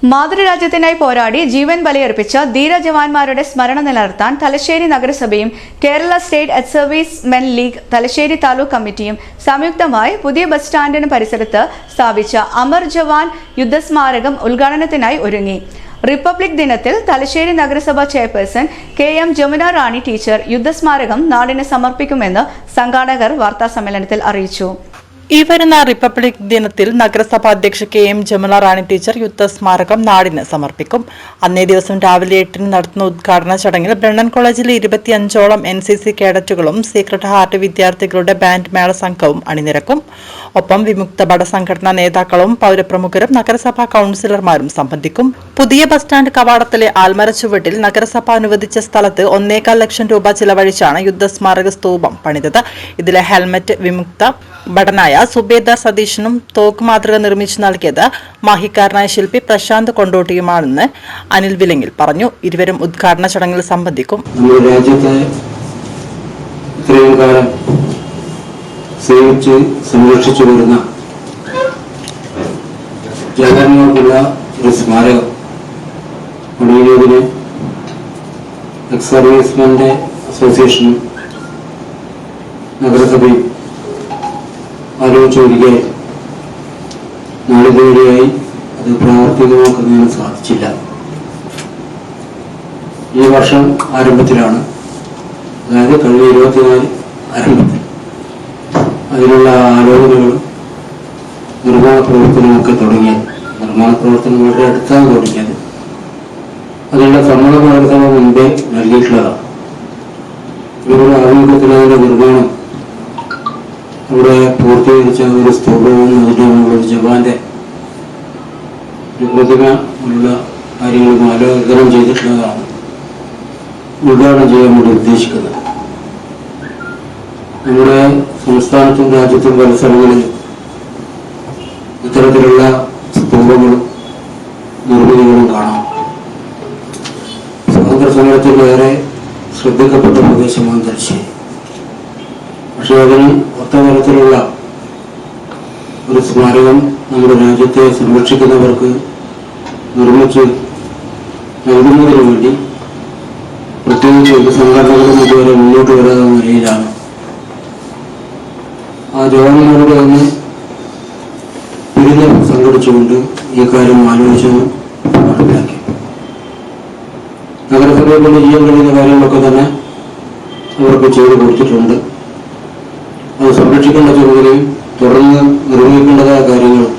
മാതൃരാജ്യത്തിനായി പോരാടി ജീവൻ ബലിയർപ്പിച്ച ധീരജവാന്മാരുടെ സ്മരണ നിലനിർത്താൻ തലശ്ശേരി നഗരസഭയും Kerala state ex service men league Thalassery taluk കമ്മിറ്റിയും സംയുക്തമായി പുതിയ ബസ് സ്റ്റാൻഡിന് പരിസരത്ത് സ്ഥാപിച്ച അമർ ജവാൻ യുദ്ധസ്മാരകം ഉദ്ഘാടനത്തിനായി ഒരുങ്ങി. റിപ്പബ്ലിക് ദിനത്തിൽ തലശ്ശേരി നഗരസഭ ചെയർപേഴ്സൺ KM ജമുന റാണി ടീച്ചർ യുദ്ധസ്മാരകം നാടിന് സമർപ്പിക്കുമെന്ന് സംഘാടകർ വാർത്താസമ്മേളനത്തിൽ അറിയിച്ചു. ഈ വരുന്ന റിപ്പബ്ലിക് ദിനത്തിൽ നഗരസഭാ അധ്യക്ഷ KM ജമുന റാണി ടീച്ചർ യുദ്ധസ്മാരകം നാടിന് സമർപ്പിക്കും. അന്നേ ദിവസം രാവിലെ 8-ന് നടത്തുന്ന ഉദ്ഘാടന ചടങ്ങിൽ ബ്രണ്ണൻ കോളേജിലെ 25ഓളം NCC കേഡറ്റുകളും സീക്രട്ട് ഹാർട്ട് വിദ്യാർത്ഥികളുടെ ബാൻഡ് മേള സംഘവും അണിനിരക്കും. ഒപ്പം വിമുക്ത ഭട സംഘടനാ നേതാക്കളും പൗരപ്രമുഖരും നഗരസഭാ കൌൺസിലർമാരും സംബന്ധിക്കും. പുതിയ ബസ് സ്റ്റാൻഡ് കവാടത്തിലെ ആൽമര ചുവട്ടിൽ നഗരസഭ അനുവദിച്ച സ്ഥലത്ത് 1.25 ലക്ഷം രൂപ ചിലവഴിച്ചാണ് യുദ്ധസ്മാരക സ്തൂപം പണിതത്. ഇതിലെ ഹെൽമറ്റ് വിമുക്ത ഭടനായ സുബേദാർ സതീഷിനും തോക്ക് മാതൃക നിർമ്മിച്ചു നൽകിയത് മാഹിക്കാരനായ ശില്പി പ്രശാന്ത് കൊണ്ടോട്ടിയുമാണെന്ന് അനിൽ വിലങ്ങിൽ പറഞ്ഞു. ഇരുവരും ഉദ്ഘാടന ചടങ്ങിൽ സംബന്ധിക്കും. സംരക്ഷിച്ചു വരുന്ന ജവാന്മാർക്കുള്ള ഒരു സ്മാരകം പണിയുന്നതിന് എക്സ് സർവീസ്മെന്റെ അസോസിയേഷനും നഗരസഭയും ആലോചിച്ചൊരിക്കെ നാളിതുവരെയായി അത് പ്രാവർത്തികമാക്കുന്നതിന് സാധിച്ചില്ല. ഈ വർഷം ആരംഭത്തിലാണ്, അതായത് കഴിഞ്ഞ 24 ആരംഭത്തിൽ അതിനുള്ള ആലോചനകളും നിർമ്മാണ പ്രവർത്തനമൊക്കെ തുടങ്ങിയത്. നിർമ്മാണ പ്രവർത്തനം വളരെ അടുത്താണ് തുടങ്ങിയത്. അതിനുള്ള സമ്മതപത്രങ്ങൾ മുൻപേ നൽകിയിട്ടുള്ളതാണ്. ഇവരുടെ ആഭിമുഖ്യത്തിൽ അതിന്റെ നിർമ്മാണം അവിടെ പൂർത്തീകരിച്ച ഒരു സ്തൂപവും അതിൻ്റെ ഒരു ജവാന്റെ ഒരു പ്രതിമ ഉള്ള കാര്യങ്ങളും ആലോചന ചെയ്തിട്ടുള്ളതാണ് ഉദ്ഘാടനം ചെയ്യാൻ വേണ്ടി ഉദ്ദേശിക്കുന്നത്. നമ്മുടെ സംസ്ഥാനത്തും രാജ്യത്തും പല സ്ഥലങ്ങളിൽ ഇത്തരത്തിലുള്ള സ്തൂപങ്ങളും നിർമ്മിതികളും കാണാം. സ്വാതന്ത്ര്യ സമരത്തിൽ ഏറെ ശ്രദ്ധിക്കപ്പെട്ട പ്രദേശമാണ് തലശ്ശേരി. പക്ഷെ അതിന് ഒത്ത തരത്തിലുള്ള ഒരു സ്മാരകം നമ്മുടെ രാജ്യത്തെ സംരക്ഷിക്കുന്നവർക്ക് നിർമ്മിച്ച് നൽകുന്നതിന് വേണ്ടി പ്രത്യേകിച്ച് ഒരു സംഘടനകളും ഇതുവരെ മുന്നോട്ട് വരാത്ത നിലയിലാണ്. ആ ജവാന്മാരുടെ തന്നെ പിരിഞ്ഞ് സംഘടിച്ചുകൊണ്ട് ഈ കാര്യം ആലോചിച്ച് നടപ്പിലാക്കി. നഗരസഭയെ കൊണ്ട് ചെയ്യാൻ കഴിയുന്ന കാര്യങ്ങളൊക്കെ തന്നെ അവർക്ക് ചെയ്തു കൊടുത്തിട്ടുണ്ട്. അത് സംരക്ഷിക്കേണ്ട ചുമതലയും തുടർന്ന് നിർവഹിക്കേണ്ടതായ കാര്യങ്ങളും